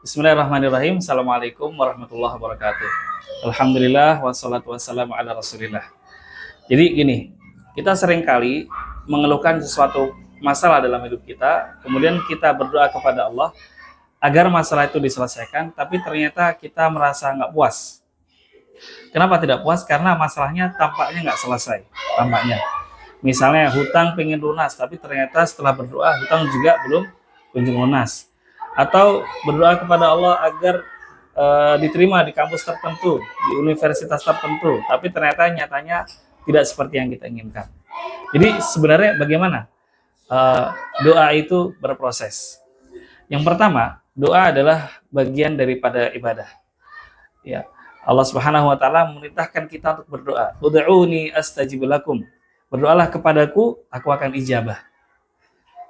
Bismillahirrahmanirrahim. Assalamualaikum warahmatullahi wabarakatuh. Alhamdulillah wassalatu wassalamu ala rasulillah. Jadi gini, kita seringkali mengeluhkan sesuatu masalah dalam hidup kita, kemudian kita berdoa kepada Allah agar masalah itu diselesaikan, tapi ternyata kita merasa nggak puas. Kenapa tidak puas? Karena masalahnya tampaknya nggak selesai, tampaknya. Misalnya hutang pengen lunas, tapi ternyata setelah berdoa hutang juga belum kunjung lunas. Atau berdoa kepada Allah agar diterima di kampus tertentu, di universitas tertentu, tapi ternyata nyatanya tidak seperti yang kita inginkan. Jadi sebenarnya bagaimana doa itu berproses? Yang pertama, doa adalah bagian daripada ibadah. Ya, Allah Subhanahu wa taala memerintahkan kita untuk berdoa. Ud'uuni astajib lakum. Berdoalah kepadaku, aku akan ijabah.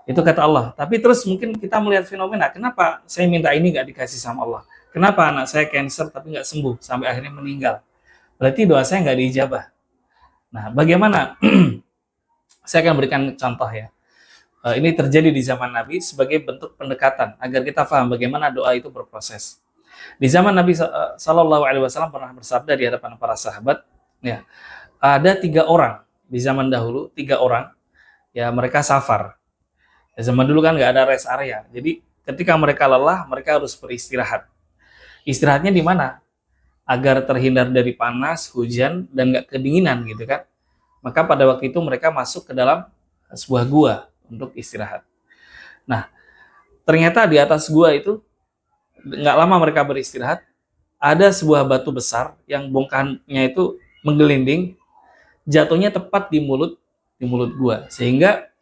Itu kata Allah. Tapi terus mungkin kita melihat fenomena, kenapa saya minta ini nggak dikasih sama Allah? Kenapa anak saya cancer tapi nggak sembuh sampai akhirnya meninggal? Berarti doa saya nggak diijabah. Nah, bagaimana? Saya akan berikan contoh ya. Ini terjadi di zaman Nabi sebagai bentuk pendekatan agar kita paham bagaimana doa itu berproses. Di zaman Nabi Shallallahu Alaihi Wasallam pernah bersabda di hadapan para sahabat, ya, ada 3 orang di zaman dahulu, 3 orang, ya mereka safar. Ya, zaman dulu kan nggak ada rest area, jadi ketika mereka lelah, mereka harus beristirahat. Istirahatnya di mana? Agar terhindar dari panas, hujan, dan nggak kedinginan gitu kan. Maka pada waktu itu mereka masuk ke dalam sebuah gua untuk istirahat. Nah, ternyata di atas gua itu nggak lama mereka beristirahat, ada sebuah batu besar yang bongkahannya itu menggelinding, jatuhnya tepat di mulut gua, sehingga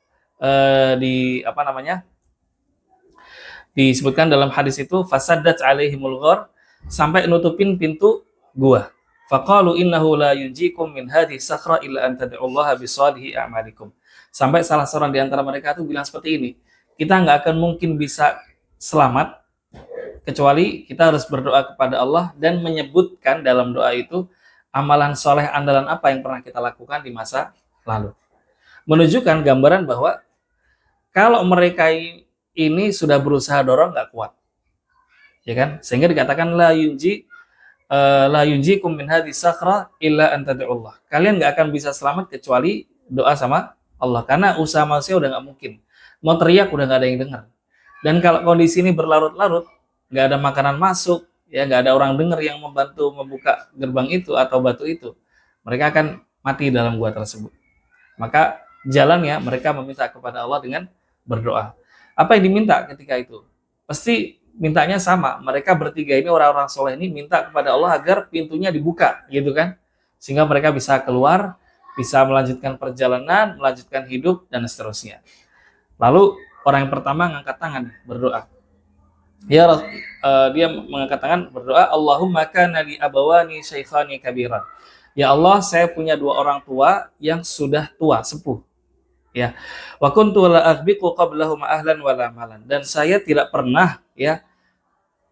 disebutkan dalam hadis itu fasaddat alaihimul ghar, sampai nutupin pintu gua. Faqalu innahu la yunjikum min hadhihi sakhra illa an tad'ullaha bisalihi a'malikum. Sampai salah seorang di antara mereka itu bilang seperti ini, kita nggak akan mungkin bisa selamat kecuali kita harus berdoa kepada Allah dan menyebutkan dalam doa itu amalan soleh andalan apa yang pernah kita lakukan di masa lalu. Menunjukkan gambaran bahwa kalau mereka ini sudah berusaha dorong nggak kuat, ya kan? Sehingga dikatakan la yunjikum min hadhihi sakhra illa an tad'ullah. Kalian nggak akan bisa selamat kecuali doa sama Allah, karena usaha manusia udah nggak mungkin. Mau teriak udah nggak ada yang dengar. Dan kalau kondisi ini berlarut-larut, nggak ada makanan masuk, ya nggak ada orang dengar yang membantu membuka gerbang itu atau batu itu, mereka akan mati dalam gua tersebut. Maka jalannya mereka meminta kepada Allah dengan berdoa. Apa yang diminta ketika itu? Pasti mintanya sama. Mereka bertiga ini, orang-orang soleh ini, minta kepada Allah agar pintunya dibuka, gitu kan? Sehingga mereka bisa keluar, bisa melanjutkan perjalanan, melanjutkan hidup, dan seterusnya. Lalu orang yang pertama mengangkat tangan berdoa. Dia mengangkat tangan berdoa, Allahumma kana li abawani syaikhani kabiran. Ya Allah, saya punya 2 orang tua yang sudah tua, sepuh. Ya, wa kuntu la aghbiqu qablahum ahlan wala malan, dan saya tidak pernah ya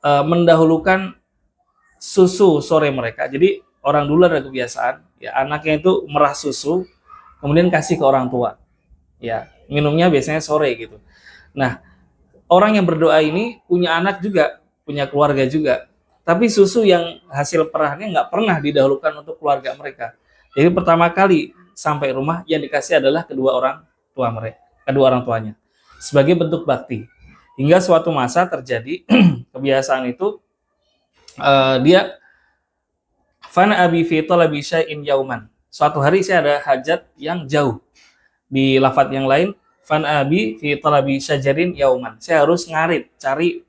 mendahulukan susu sore mereka. Jadi orang dulu ada kebiasaan ya, anaknya itu merah susu kemudian kasih ke orang tua, ya minumnya biasanya sore gitu. Nah, orang yang berdoa ini punya anak juga, punya keluarga juga, tapi susu yang hasil perahannya nggak pernah didahulukan untuk keluarga mereka. Jadi pertama kali sampai rumah yang dikasih adalah kedua orang tuanya, sebagai bentuk bakti. Hingga suatu masa terjadi kebiasaan itu, dia fana abi fi talabi syai'in yauman. Suatu hari saya ada hajat yang jauh. Di lafadz yang lain, fana abi fi talabi syajarin yauman. Saya harus ngarit, cari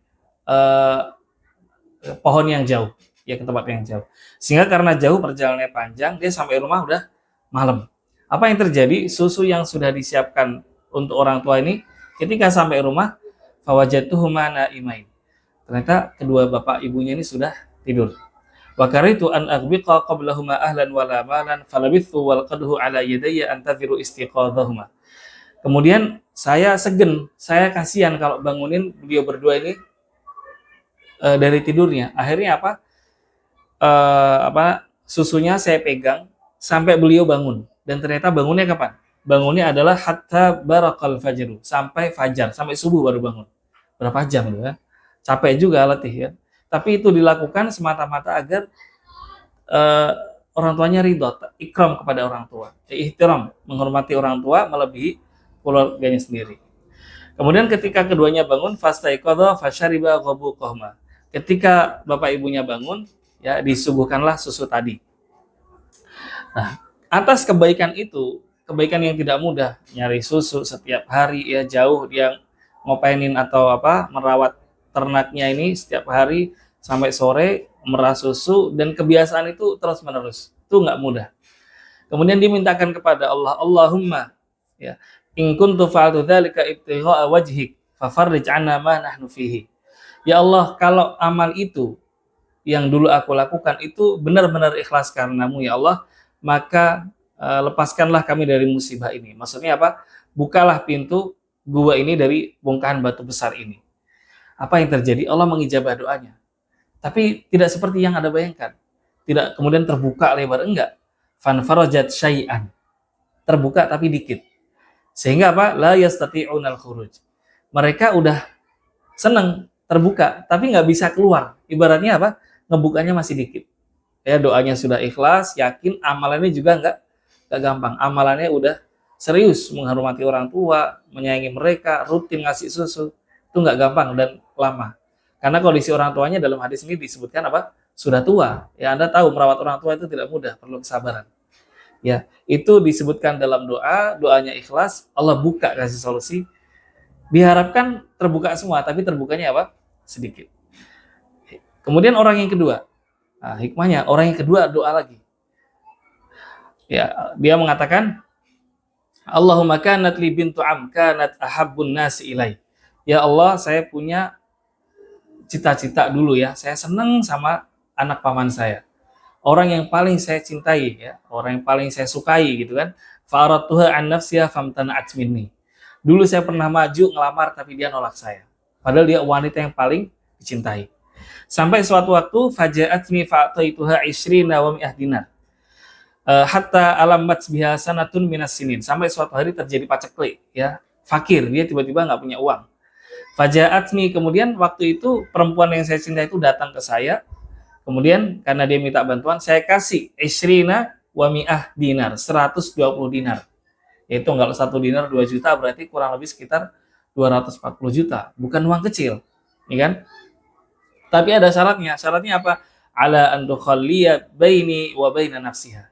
pohon yang jauh, ya ke tempat yang jauh. Sehingga karena jauh perjalanannya panjang, dia sampai rumah udah malam. Apa yang terjadi? Susu yang sudah disiapkan untuk orang tua ini, ketika sampai rumah, fawajatuhuma naimain. Ternyata kedua bapak ibunya ini sudah tidur. Wa karitu an aghbiqa qablahuma ahlan wala malan falabithu wal qadhu ala yadayya antadhiru istiqadhahuma. Kemudian saya segen, saya kasihan kalau bangunin beliau berdua ini dari tidurnya. Akhirnya susunya saya pegang sampai beliau bangun. Dan ternyata bangunnya kapan? Bangunnya adalah hatta barakal fajru, sampai fajar, sampai subuh baru bangun. Berapa jam itu kan? capek juga letih ya. Tapi itu dilakukan semata-mata agar orang tuanya ridho, ikram kepada orang tua, ihtiram, menghormati orang tua melebihi keluarganya sendiri. Kemudian ketika keduanya bangun, fastaiqadha fasyariba ghabuqahuma. Ketika bapak ibunya bangun, ya disuguhkanlah susu tadi. Nah, atas kebaikan itu, kebaikan yang tidak mudah, nyari susu setiap hari ya jauh dia ngopainin atau merawat ternaknya ini setiap hari sampai sore merah susu dan kebiasaan itu terus menerus. Itu nggak mudah. Kemudian dimintakan kepada Allah, Allahumma ya, in kuntu fa'altu dzalika ibtigha'a wajhik fafarrij 'anna ma nahnu fihi. Ya Allah, kalau amal itu yang dulu aku lakukan itu benar-benar ikhlas karenamu ya Allah, maka lepaskanlah kami dari musibah ini. Maksudnya apa? Bukalah pintu gua ini dari bongkahan batu besar ini. Apa yang terjadi? Allah mengijabah doanya. Tapi tidak seperti yang Anda bayangkan. Tidak kemudian terbuka lebar, enggak. Fanfarajat syai'an. Terbuka tapi dikit. Sehingga apa? La yastati'unal khuruj. Mereka udah seneng terbuka, tapi nggak bisa keluar. Ibaratnya apa? Ngebukanya masih dikit. Ya, doanya sudah ikhlas, yakin, amalannya juga nggak gampang. Amalannya udah serius, menghormati orang tua, menyayangi mereka, rutin ngasih susu. Itu nggak gampang dan lama. Karena kondisi orang tuanya dalam hadis ini disebutkan apa? Sudah tua. Ya, Anda tahu merawat orang tua itu tidak mudah, perlu kesabaran. Ya, itu disebutkan dalam doa, doanya ikhlas, Allah buka kasih solusi. Diharapkan terbuka semua, tapi terbukanya apa? Sedikit. Kemudian orang yang kedua, nah, hikmahnya orang yang kedua doa lagi. Ya, dia mengatakan, Allahumma kanat li bintu am kanat ahabbun nasi ilai. Ya Allah, saya punya cita-cita dulu ya. Saya senang sama anak paman saya. Orang yang paling saya cintai ya, orang yang paling saya sukai gitu kan. Fa'aradtuha an nafsiha famtana'at minni. Dulu saya pernah maju ngelamar tapi dia nolak saya. Padahal dia wanita yang paling dicintai. Sampai suatu waktu faja'atni fa'ataituha 20 wa mi'ah dinar. Hatta alamat biha sanatun minas sinin. Sampai suatu hari terjadi paceklik ya. Fakir, dia tiba-tiba nggak punya uang. Faja'atni, kemudian waktu itu perempuan yang saya cintai itu datang ke saya. Kemudian karena dia minta bantuan, saya kasih 20 wa mi'ah dinar, 120 dinar. Yaitu kalau 1 dinar 2 juta berarti kurang lebih sekitar 240 juta. Bukan uang kecil, ya kan? Tapi ada syaratnya. Syaratnya apa? Ala an tukhalliya baini wa baina nafsiha.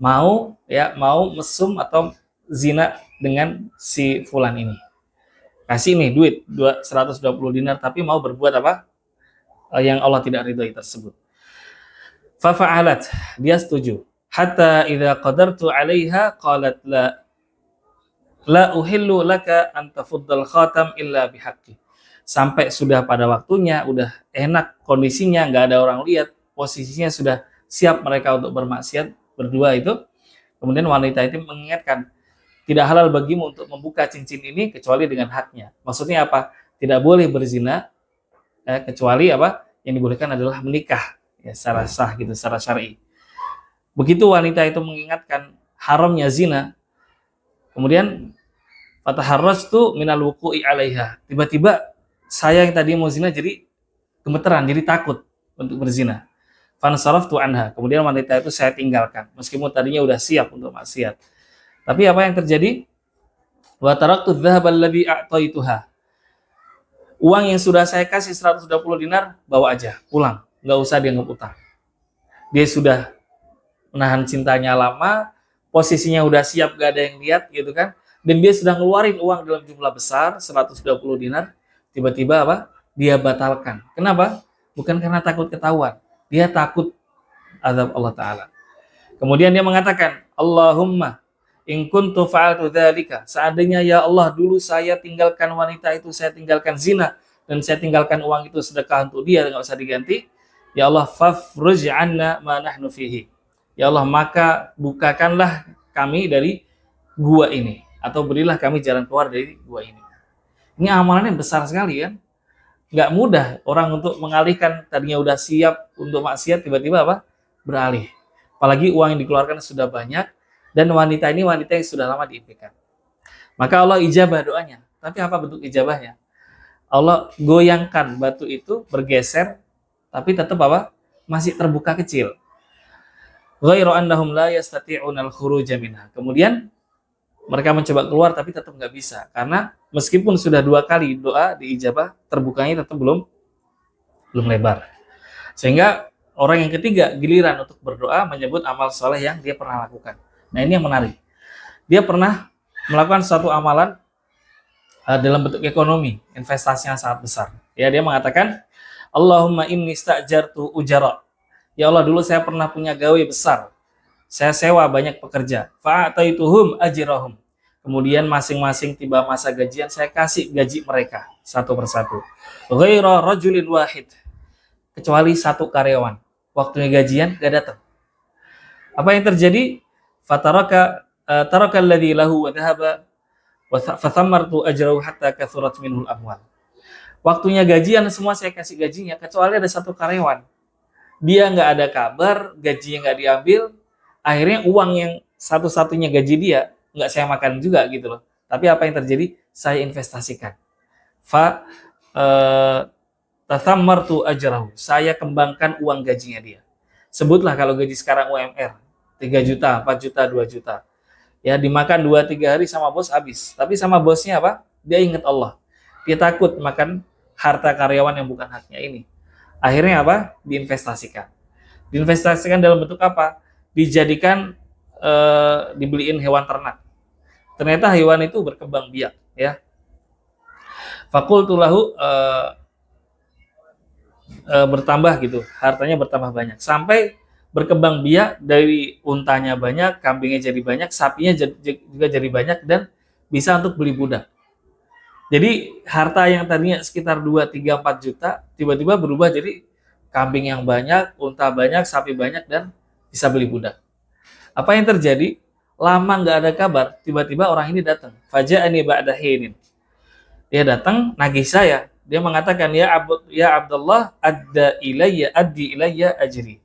Mau mesum atau zina dengan si fulan ini. Kasih nih duit 120 dinar tapi mau berbuat apa? Yang Allah tidak ridhoi tersebut. Fa fa'alat, dia setuju. Hatta idza qadartu 'alaiha qalat la uhillu laka an tafuddal khatam illa bihaqqi. Sampai sudah pada waktunya, udah enak kondisinya, nggak ada orang lihat, posisinya sudah siap mereka untuk bermaksiat berdua itu. Kemudian wanita itu mengingatkan, tidak halal bagimu untuk membuka cincin ini kecuali dengan haknya. Maksudnya apa? Tidak boleh berzina kecuali apa? Yang dibolehkan adalah menikah ya, secara sah gitu, secara syar'i. Begitu wanita itu mengingatkan haramnya zina, kemudian fataharrajtu minal wuqu'i 'alaiha. Tiba-tiba saya yang tadi mau zina jadi gemeteran, jadi takut untuk berzina. Fansaraftu anha. Kemudian wanita itu saya tinggalkan meskipun tadinya udah siap untuk maksiat. Tapi apa yang terjadi? Wa taraktu dzahaba alladhi a'taituha. Uang yang sudah saya kasih 120 dinar bawa aja, pulang. Nggak usah dianggap utang. Dia sudah menahan cintanya lama, posisinya udah siap, gak ada yang lihat gitu kan. Dan dia sudah ngeluarin uang dalam jumlah besar, 120 dinar. Tiba-tiba apa? Dia batalkan. Kenapa? Bukan karena takut ketahuan. Dia takut azab Allah Ta'ala. Kemudian dia mengatakan, Allahumma in kuntu fa'altu dzalika. Seandainya ya Allah dulu saya tinggalkan wanita itu, saya tinggalkan zina, dan saya tinggalkan uang itu sedekah untuk dia, nggak usah diganti. Ya Allah, fafruj 'anna ma nahnu fihi. Ya Allah, maka bukakanlah kami dari gua ini, atau berilah kami jalan keluar dari gua ini. Ini amalannya besar sekali kan? Nggak mudah orang untuk mengalihkan, tadinya udah siap untuk maksiat, tiba-tiba apa? Beralih. Apalagi uang yang dikeluarkan sudah banyak, dan wanita ini wanita yang sudah lama diimpikan. Maka Allah ijabah doanya. Tapi apa bentuk ijabahnya? Allah goyangkan batu itu bergeser, tapi tetap apa? Masih terbuka kecil. Ghairu annahum la yastati'una al-khuruja minha. Kemudian mereka mencoba keluar tapi tetap nggak bisa, karena meskipun sudah 2 kali doa diijabah, terbukanya tetap belum lebar. Sehingga orang yang ketiga giliran untuk berdoa menyebut amal soleh yang dia pernah lakukan. Nah, ini yang menarik. Dia pernah melakukan suatu amalan dalam bentuk ekonomi, investasi yang sangat besar. Ya, dia mengatakan, Allahumma inni sta'jartu ujara. Ya Allah, dulu saya pernah punya gawe besar. Saya sewa banyak pekerja. Fa'ataituhum ajrahum. Kemudian masing-masing tiba masa gajian, saya kasih gaji mereka satu persatu. Ghaira rajulin wahid. Kecuali satu karyawan. Waktunya gajian gak datang. Apa yang terjadi? Fataraka alladhi lahu wa dhahaba wa fathammartu ajrahu hatta kathurat minhul amwal. Waktunya gajian semua saya kasih gajinya, kecuali ada satu karyawan. Dia nggak ada kabar, gajinya nggak diambil, akhirnya uang yang satu-satunya gaji dia nggak saya makan juga gitu loh. Tapi apa yang terjadi? Saya investasikan. Tathammartu ajrahu. Saya kembangkan uang gajinya dia. Sebutlah kalau gaji sekarang UMR 3 juta, 4 juta, 2 juta. Ya, dimakan 2-3 hari sama bos habis. Tapi sama bosnya apa? Dia ingat Allah. Dia takut makan harta karyawan yang bukan haknya ini. Akhirnya apa? Diinvestasikan. Diinvestasikan dalam bentuk apa? Dijadikan dibeliin hewan ternak. Ternyata hewan itu berkembang biak, ya. Fakultu lahu bertambah gitu, hartanya bertambah banyak sampai berkembang biak, dari untanya banyak, kambingnya jadi banyak, sapinya juga jadi banyak, dan bisa untuk beli budak. Jadi harta yang tadinya sekitar 2, 3, 4 juta tiba-tiba berubah jadi kambing yang banyak, unta banyak, sapi banyak, dan bisa beli budak. Apa yang terjadi? Lama nggak ada kabar, tiba-tiba orang ini datang. Faja'ani ba'da hinin. Dia datang nagih saya. Dia mengatakan, ya Abdullah, addi ilayya ajri.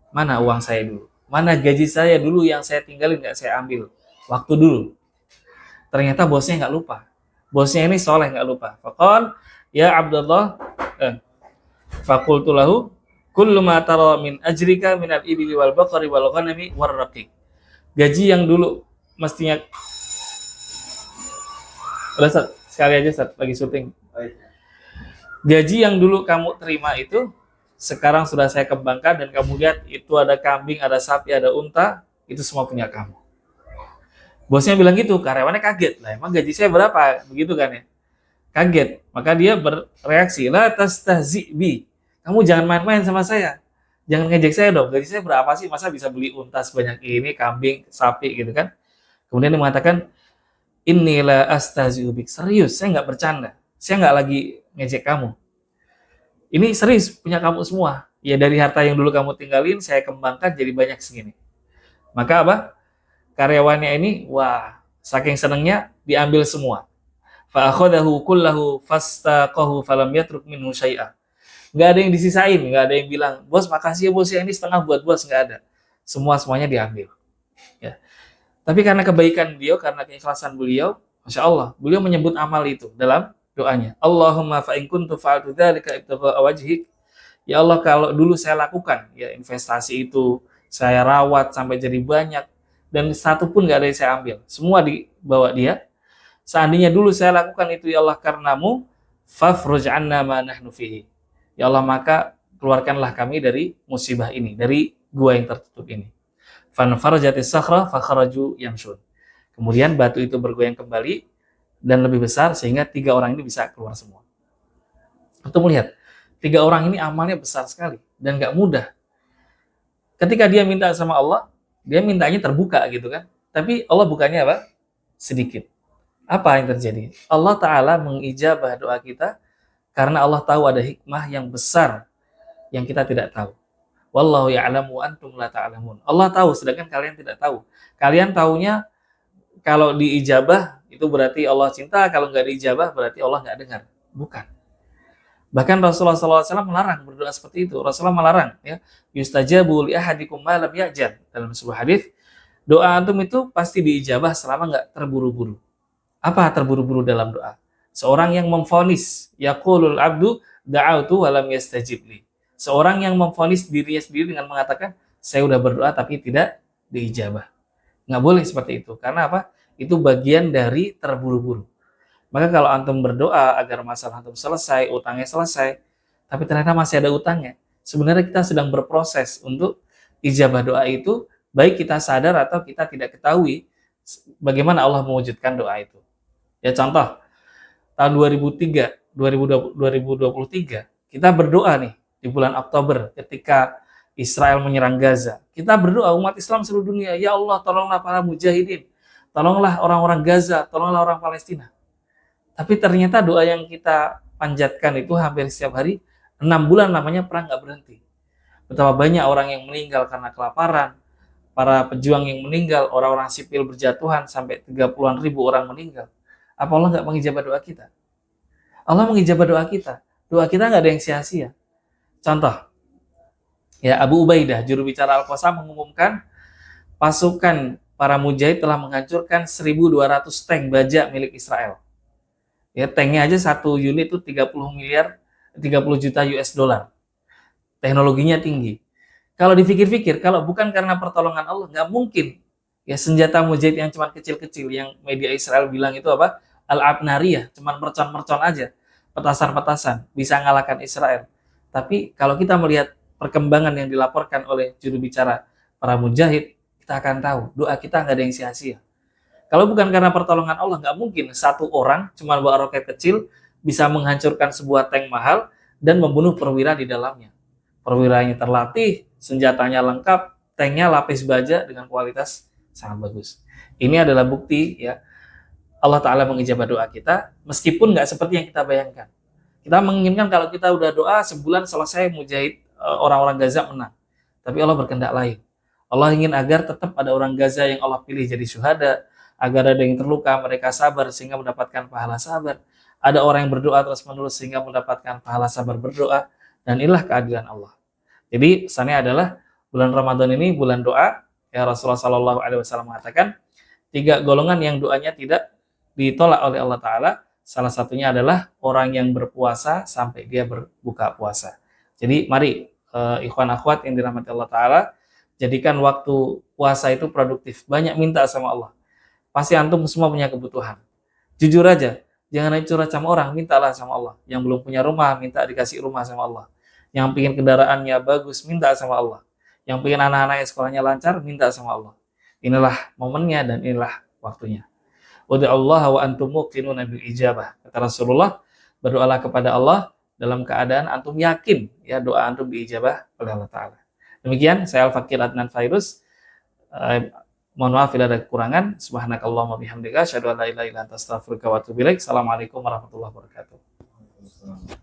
Mana uang saya dulu? Mana gaji saya dulu yang saya tinggalin, nggak saya ambil waktu dulu? Ternyata bosnya nggak lupa. Bosnya ini soleh, nggak lupa. Faqal, ya Abdullah, fakultu lahu, kullu ma tara min ajrika min al-ibili wal baqari wal ghanami war raqiq. Gaji yang dulu mestinya, udah sekali aja Sat, lagi syuting. Gaji yang dulu kamu terima itu sekarang sudah saya kembangkan, dan kamu lihat itu ada kambing, ada sapi, ada unta, itu semua punya kamu. Bosnya bilang gitu, karyawannya kaget. Lah, emang gaji saya berapa? Begitu kan ya. Kaget. Maka dia bereaksi, la tastahzi bi. Kamu jangan main-main sama saya. Jangan ngejek saya dong. Gaji saya berapa sih? Masa bisa beli unta sebanyak ini, kambing, sapi gitu kan. Kemudian dia mengatakan, inilah astahzi bik. Serius, saya nggak bercanda. Saya nggak lagi ngejek kamu. Ini serius, punya kamu semua. Ya, dari harta yang dulu kamu tinggalin, saya kembangkan jadi banyak segini. Maka apa? Karyawannya ini, wah, saking senangnya diambil semua. Fa akhadahu kullahu fastaqahu falam yatruk minhu syai'a. Enggak ada yang disisain, enggak ada yang bilang, "Bos, makasih ya bos, ya ini setengah buat bos." Enggak ada. Semuanya diambil. Ya. Tapi karena kebaikan beliau, karena keikhlasan beliau, Masya Allah, beliau menyebut amal itu dalam doanya. Allahumma fa in kuntu fa'altu dzalika ibtigha'a wajhik. Ya Allah, kalau dulu saya lakukan ya investasi itu, saya rawat sampai jadi banyak, dan satu pun nggak ada yang saya ambil, semua dibawa dia. Seandainya dulu saya lakukan itu ya Allah karenamu, fafruj 'anna ma nahnu fihi. Ya Allah, maka keluarkanlah kami dari musibah ini, dari gua yang tertutup ini. Fanfarajatis sakhra fakharaju yamshun. Kemudian batu itu bergoyang kembali dan lebih besar sehingga 3 orang ini bisa keluar semua. Untuk melihat 3 orang ini amalnya besar sekali dan nggak mudah. Ketika dia minta sama Allah, dia mintanya terbuka gitu kan. Tapi Allah bukannya apa? Sedikit. Apa yang terjadi? Allah Ta'ala mengijabah doa kita karena Allah tahu ada hikmah yang besar yang kita tidak tahu. Wallahu ya'lamu antum la ta'lamun. Allah tahu sedangkan kalian tidak tahu. Kalian taunya kalau diijabah itu berarti Allah cinta, kalau nggak diijabah berarti Allah nggak dengar. Bukan. Bahkan Rasulullah SAW melarang berdoa seperti itu. Rasulullah melarang, ya, yustajabu li ahadikum ma lam ya'jal. Dalam sebuah hadis, doa antum itu pasti diijabah selama nggak terburu-buru. Apa terburu-buru dalam doa? Seorang yang memvonis, yaqulul abdu da'autu wa lam yastajib li. Seorang yang memvonis dirinya sendiri dengan mengatakan, saya udah berdoa tapi tidak diijabah. Nggak boleh seperti itu. Karena apa? Itu bagian dari terburu-buru. Maka kalau antum berdoa agar masalah antum selesai, utangnya selesai, tapi ternyata masih ada utangnya, sebenarnya kita sedang berproses untuk ijabah doa itu, baik kita sadar atau kita tidak ketahui bagaimana Allah mewujudkan doa itu. Ya contoh, tahun 2023, kita berdoa nih di bulan Oktober ketika Israel menyerang Gaza. Kita berdoa umat Islam seluruh dunia, ya Allah tolonglah para mujahidin, tolonglah orang-orang Gaza, tolonglah orang Palestina. Tapi ternyata doa yang kita panjatkan itu hampir setiap hari, 6 bulan namanya perang nggak berhenti. Betapa banyak orang yang meninggal karena kelaparan, para pejuang yang meninggal, orang-orang sipil berjatuhan, sampai 30-an ribu orang meninggal. Apa Allah nggak mengijabah doa kita? Allah mengijabah doa kita. Doa kita nggak ada yang sia-sia. Contoh, ya Abu Ubaidah, juru bicara Al-Qassam mengumumkan pasukan para mujahid telah menghancurkan 1.200 tank baja milik Israel. Ya, tanknya aja satu unit itu 30 juta US dollar. Teknologinya tinggi. Kalau dipikir-pikir, kalau bukan karena pertolongan Allah, nggak mungkin ya senjata mujahid yang cuma kecil-kecil, yang media Israel bilang itu apa? Al-Abnariyah, cuma mercon-mercon aja, petasan-petasan, bisa ngalahkan Israel. Tapi kalau kita melihat perkembangan yang dilaporkan oleh juru bicara para mujahid, kita akan tahu doa kita nggak ada yang sia-sia. Kalau bukan karena pertolongan Allah, nggak mungkin satu orang cuma bawa roket kecil bisa menghancurkan sebuah tank mahal dan membunuh perwira di dalamnya. Perwiranya terlatih, senjatanya lengkap, tanknya lapis baja dengan kualitas sangat bagus. Ini adalah bukti ya Allah Ta'ala mengijabah doa kita, meskipun nggak seperti yang kita bayangkan. Kita menginginkan kalau kita udah doa sebulan selesai mujahid orang-orang Gaza menang. Tapi Allah berkehendak lain. Allah ingin agar tetap ada orang Gaza yang Allah pilih jadi syuhada, agar ada yang terluka mereka sabar sehingga mendapatkan pahala sabar. Ada orang yang berdoa terus-menerus sehingga mendapatkan pahala sabar berdoa, dan inilah keadilan Allah. Jadi pesannya adalah bulan Ramadan ini bulan doa. Ya Rasulullah Shallallahu Alaihi Wasallam mengatakan 3 golongan yang doanya tidak ditolak oleh Allah Ta'ala. Salah satunya adalah orang yang berpuasa sampai dia berbuka puasa. Jadi mari ikhwan akhwat yang dirahmati Allah Ta'ala, jadikan waktu puasa itu produktif. Banyak minta sama Allah. Pasti antum semua punya kebutuhan. Jujur aja, jangan curhat sama orang, mintalah sama Allah. Yang belum punya rumah, minta dikasih rumah sama Allah. Yang pengen kendaraannya bagus, minta sama Allah. Yang pengen anak-anaknya sekolahnya lancar, minta sama Allah. Inilah momennya dan inilah waktunya. Ud'ullaha wa antum muqinuna bil ijabah. Kata Rasulullah, berdoalah kepada Allah dalam keadaan antum yakin ya doa antum diijabah oleh Allah Ta'ala. Demikian, saya Al-Fakir Adnan Fairuz. Mohon maaf bila ada kekurangan. Subhanakallahumma bihamdika asyhadu an la ilaha illa anta astaghfiruka wa atubu ilaik. Assalamualaikum warahmatullahi wabarakatuh.